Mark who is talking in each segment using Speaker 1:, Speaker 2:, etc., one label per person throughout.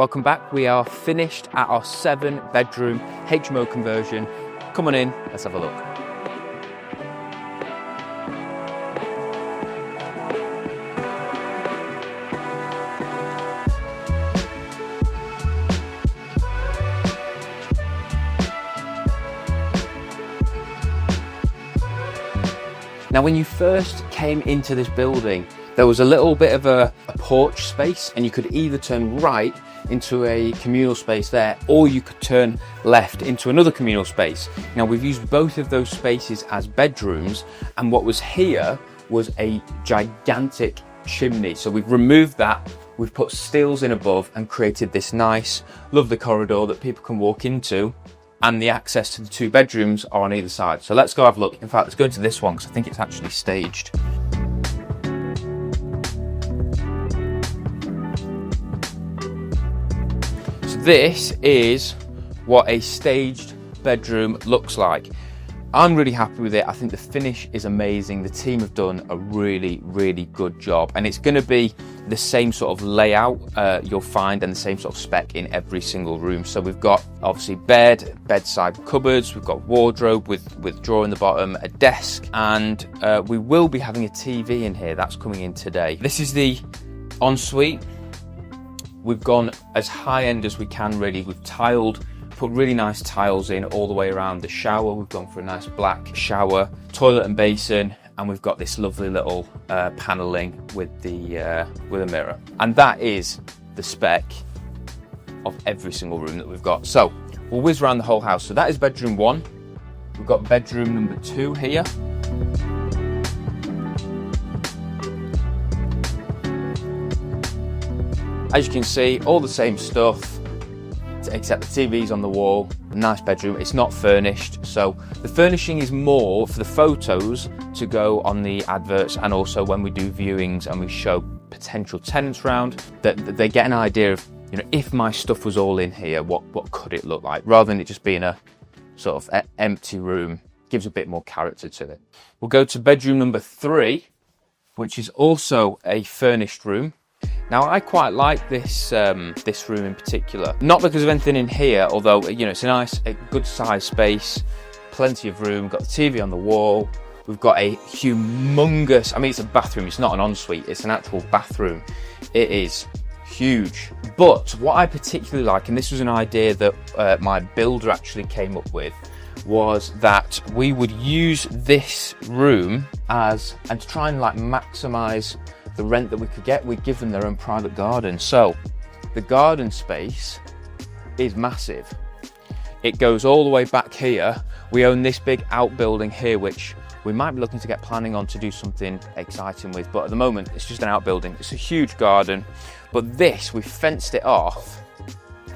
Speaker 1: Welcome back. We are finished at our 7-bedroom HMO conversion. Come on in, let's have a look. Now, when you first came into this building, there was a little bit of a porch space, and you could either turn right into a communal space there, or you could turn left into another communal space. Now, we've used both of those spaces as bedrooms, and what was here was a gigantic chimney. So we've removed that, we've put stills in above and created this nice, lovely corridor that people can walk into. And the access to the 2 bedrooms are on either side. So let's go have a look. In fact, let's go into this one because I think it's actually staged. So this is what a staged bedroom looks like. I'm really happy with it. I think the finish is amazing. The team have done a really, really good job. And it's going to be the same sort of layout you'll find, and the same sort of spec in every single room. So we've got obviously bedside cupboards, we've got wardrobe with drawer in the bottom, a desk, and we will be having a TV in here. That's coming in today. This is the ensuite. We've gone as high end as we can really. We've put really nice tiles in all the way around the shower. We've gone for a nice black shower, toilet and basin, and we've got this lovely little paneling with a mirror. And that is the spec of every single room that we've got. So we'll whiz around the whole house. So that is bedroom 1. We've got bedroom number 2 here. As you can see, all the same stuff, except the TV's on the wall. A nice bedroom. It's not furnished, so the furnishing is more for the photos to go on the adverts, and also when we do viewings and we show potential tenants around, that they get an idea of, you know, if my stuff was all in here, what could it look like, rather than it just being a sort of empty room. Gives a bit more character to it. We'll go to bedroom number 3, which is also a furnished room. Now, I quite like this this room in particular, not because of anything in here, although, you know, it's a good sized space, plenty of room, got the TV on the wall, we've got a humongous, I mean, it's a bathroom, it's not an ensuite, it's an actual bathroom. It is huge. But what I particularly like, and this was an idea that my builder actually came up with, was that we would use this room and to try and like maximize the rent that we could get, we'd give them their own private garden. So the garden space is massive. It goes all the way back here. We own this big outbuilding here, which we might be looking to get planning on to do something exciting with, but at the moment it's just an outbuilding. It's a huge garden, but this, we've fenced it off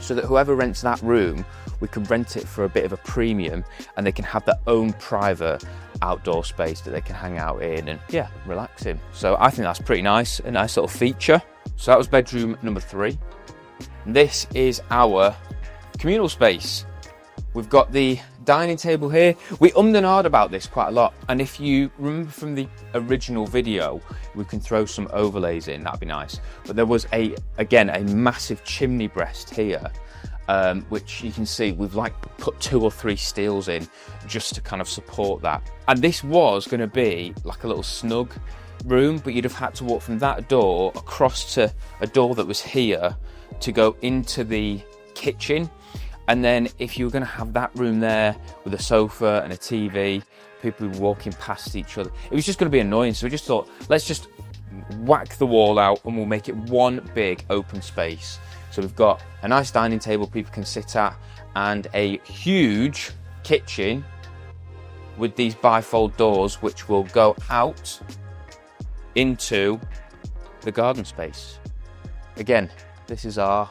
Speaker 1: so that whoever rents that room, we can rent it for a bit of a premium, and they can have their own private outdoor space that they can hang out in and, yeah, relax in. So I think that's pretty nice, a nice little feature. So that was bedroom number 3. This is our communal space. We've got the dining table here. We ummed and ahed about this quite a lot, and if you remember from the original video, we can throw some overlays in, that'd be nice. But there was again a massive chimney breast here, which you can see we've like put 2 or 3 steels in just to kind of support that. And this was going to be like a little snug room, but you'd have had to walk from that door across to a door that was here to go into the kitchen. And then if you were going to have that room there with a sofa and a TV, people were walking past each other, it was just going to be annoying. So we just thought, let's just whack the wall out and we'll make it one big open space. So we've got a nice dining table people can sit at, and a huge kitchen with these bifold doors which will go out into the garden space. Again, this is our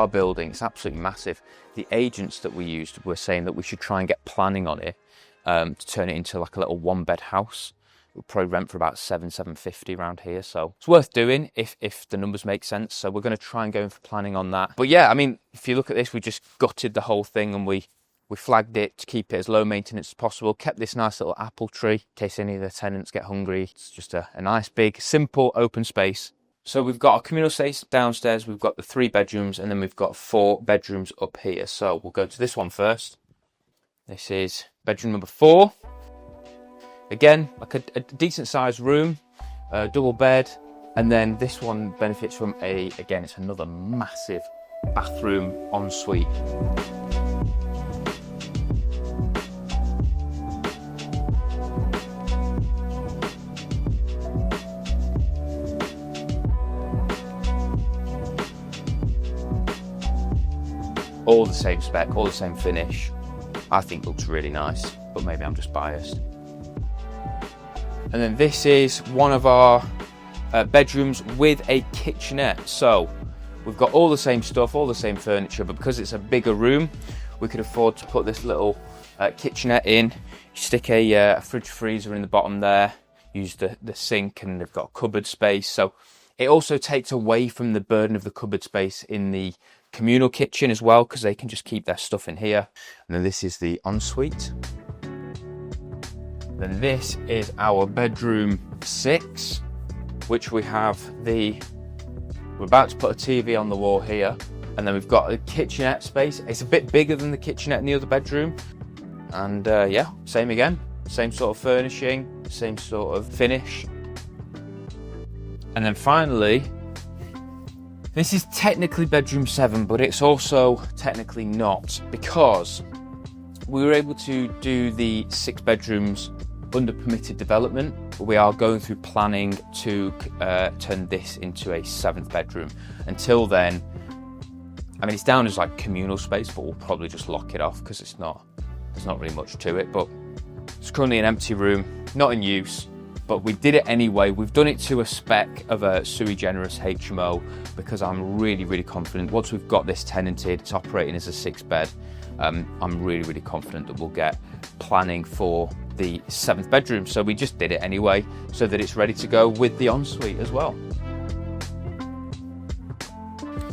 Speaker 1: building. It's absolutely massive. The agents that we used were saying that we should try and get planning on it to turn it into like a little 1-bed house. We'll probably rent for about $750 around here, so it's worth doing if the numbers make sense. So we're going to try and go in for planning on that. But yeah, I mean, if you look at this, we just gutted the whole thing and we flagged it to keep it as low maintenance as possible. Kept this nice little apple tree in case any of the tenants get hungry. It's just a nice big simple open space. So we've got a communal space downstairs, we've got the 3 bedrooms, and then we've got 4 bedrooms up here. So we'll go to this one first. This is bedroom number 4. Again, like a decent sized room, double bed, and then this one benefits from again, it's another massive bathroom ensuite. All the same spec, all the same finish. I think looks really nice, but maybe I'm just biased. And then this is one of our bedrooms with a kitchenette. So we've got all the same stuff, all the same furniture, but because it's a bigger room, we could afford to put this little kitchenette in. You stick a fridge freezer in the bottom there, use the sink, and they've got a cupboard space. So it also takes away from the burden of the cupboard space in the communal kitchen as well, because they can just keep their stuff in here. And then this is the ensuite. Then this is our bedroom 6, which we have we're about to put a TV on the wall here, and then we've got a kitchenette space. It's a bit bigger than the kitchenette in the other bedroom, and yeah, same again, same sort of furnishing, same sort of finish. And then finally, this is technically bedroom 7, but it's also technically not, because we were able to do the 6 bedrooms under permitted development, but we are going through planning to turn this into a 7th bedroom. Until then, I mean, it's down as like communal space, but we'll probably just lock it off because there's not really much to it. But it's currently an empty room, not in use, but we did it anyway. We've done it to a spec of a sui generis HMO because I'm really confident once we've got this tenanted, it's operating as a 6-bed. I'm really confident that we'll get planning for the 7th bedroom. So we just did it anyway so that it's ready to go with the ensuite as well.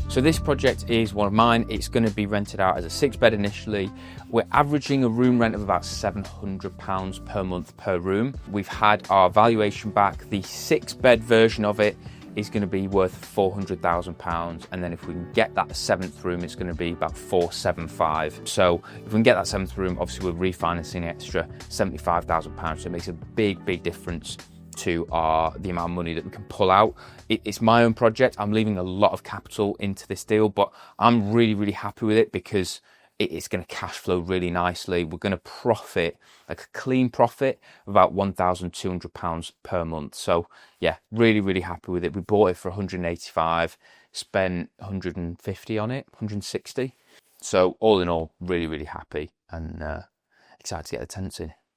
Speaker 1: So this project is one of mine. It's going to be rented out as a 6-bed initially. We're averaging a room rent of about £700 per month per room. We've had our valuation back. The 6-bed version of it is going to be worth £400,000, and then if we can get that 7th room, it's going to be about 475. So if we can get that 7th room, obviously we're refinancing an extra £75,000, so it makes a big difference to the amount of money that we can pull out. It's my own project. I'm leaving a lot of capital into this deal, but I'm really happy with it because it's going to cash flow really nicely. We're going to profit, like a clean profit, of about £1,200 per month. So yeah, really happy with it. We bought it for 185, spent 150 on it, 160. So all in all, really happy and excited to get the tenants in.